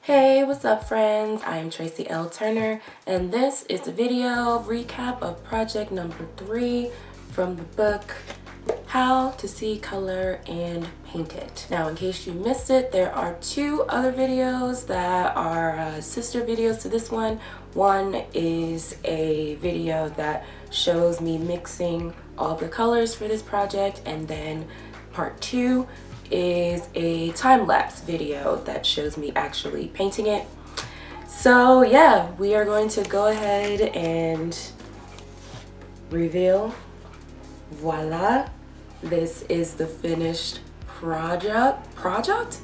Hey, what's up friends? I am Tracy L. Turner and this is a video recap of project number 3 from the book How to See Color and Paint It. Now in case you missed it, there are 2 other videos that are sister videos to this one. One is a video that shows me mixing all the colors for this project, and then part 2 is a time-lapse video that shows me actually painting it. So yeah, we are going to go ahead and reveal. Voila, this is the finished project.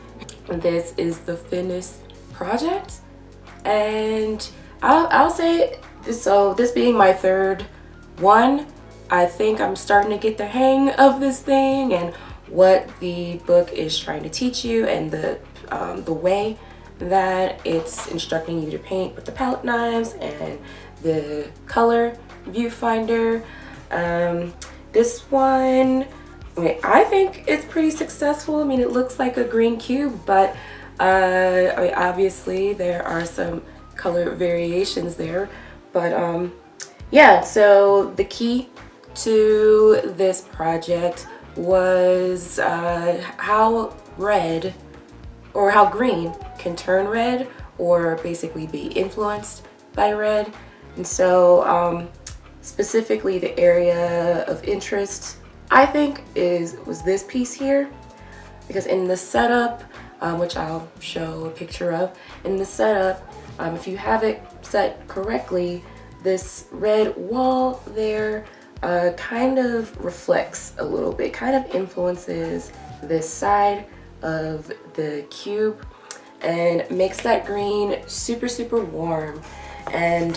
This is the finished project, and I'll say this, so this being my 3rd one, I think I'm starting to get the hang of this thing and what the book is trying to teach you, and the way that it's instructing you to paint with the palette knives and the color viewfinder. This one, I think it's pretty successful. I mean, it looks like a green cube, but obviously there are some color variations there. But yeah, so the key to this project was how red or how green can turn red or basically be influenced by red. And so specifically the area of interest I think was this piece here, because in the setup, which I'll show a picture of, in the setup, if you have it set correctly, this red wall there kind of reflects a little bit, kind of influences this side of the cube and makes that green super warm. And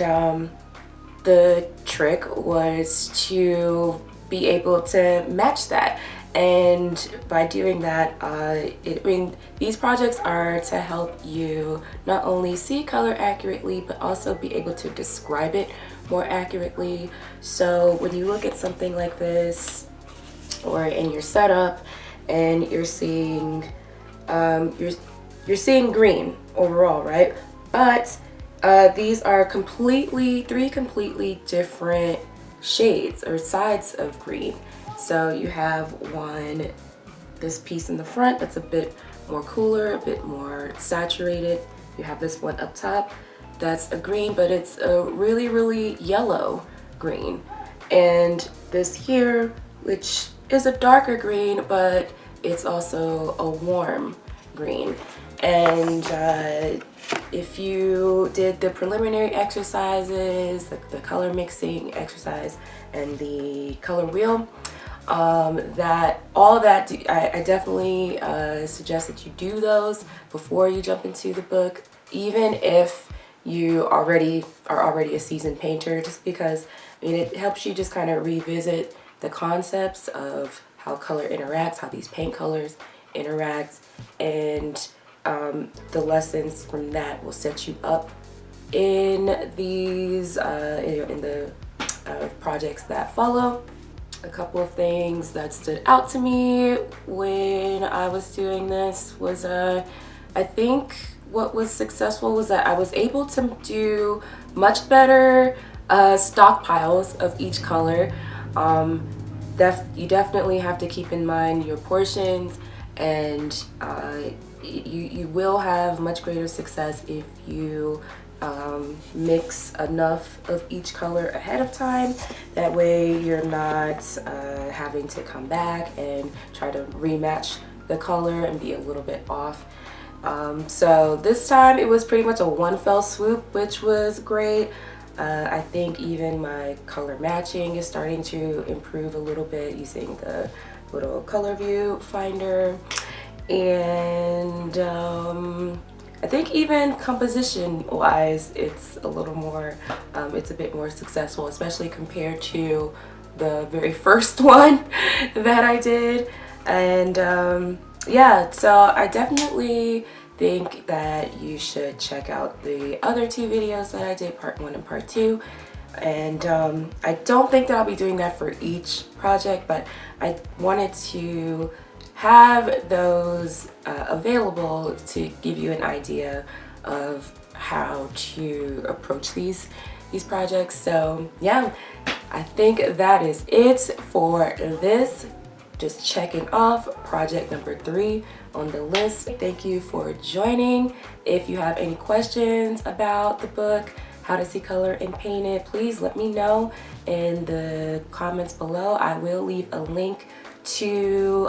the trick was to be able to match that, and by doing that, I mean, these projects are to help you not only see color accurately but also be able to describe it more accurately. So when you look at something like this or in your setup and you're seeing you're seeing green overall, right? But these are 3 completely different shades or sides of green. So you have this piece in the front that's a bit more cooler, a bit more saturated. You have this one up top that's a green, but it's a really yellow green. And this here, which is a darker green, but it's also a warm green. And if you did the preliminary exercises, the color mixing exercise and the color wheel, I definitely suggest that you do those before you jump into the book, even if you are already a seasoned painter, just because I mean it helps you just kind of revisit the concepts of how color interacts, how these paint colors interact, and the lessons from that will set you up in these in the projects that follow. A couple of things that stood out to me when I was doing this was I think what was successful was that I was able to do much better stockpiles of each color. You definitely have to keep in mind your portions, and you will have much greater success if you mix enough of each color ahead of time. That way you're not having to come back and try to rematch the color and be a little bit off. So this time it was pretty much a one fell swoop, which was great. I think even my color matching is starting to improve a little bit using the little color view finder. And I think even composition wise it's a little more it's a bit more successful, especially compared to the very first one that I did. And yeah, so I definitely think that you should check out the other 2 videos that I did, part 1 and part 2. And I don't think that I'll be doing that for each project, but I wanted to have those available to give you an idea of how to approach these projects. So yeah, I think that is it for this. Just checking off project number 3 on the list. Thank you for joining. If you have any questions about the book, How to See Color and Paint It, please let me know in the comments below. I will leave a link to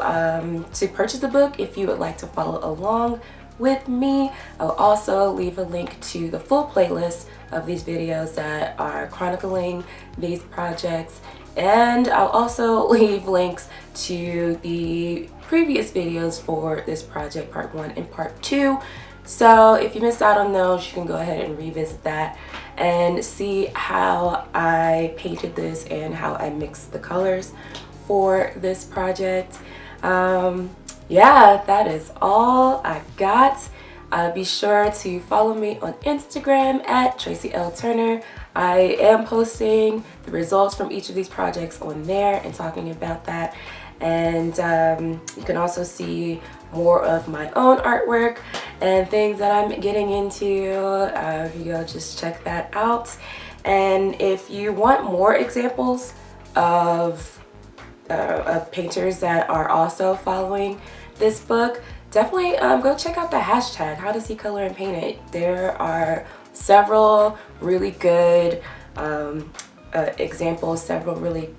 purchase the book if you would like to follow along with me. I'll also leave a link to the full playlist of these videos that are chronicling these projects, and I'll also leave links to the previous videos for this project, part 1 and part 2. So if you missed out on those, you can go ahead and revisit that and see how I painted this and how I mixed the colors for this project. Yeah, that is all I got. Be sure to follow me on Instagram at Traci L. Turner. I am posting the results from each of these projects on there and talking about that. And you can also see more of my own artwork and things that I'm getting into. You go just check that out. And if you want more examples of painters that are also following this book, definitely go check out the hashtag How to See Color and Paint It. There are several really good examples, several really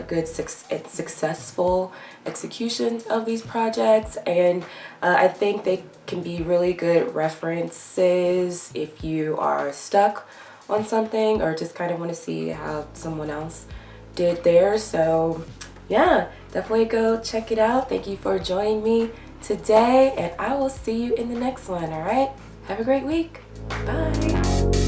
good successful executions of these projects, and I think they can be really good references if you are stuck on something or just kind of want to see how someone else did theirs. So yeah, definitely go check it out. Thank you for joining me today, and I will see you in the next one. All right, have a great week. Bye.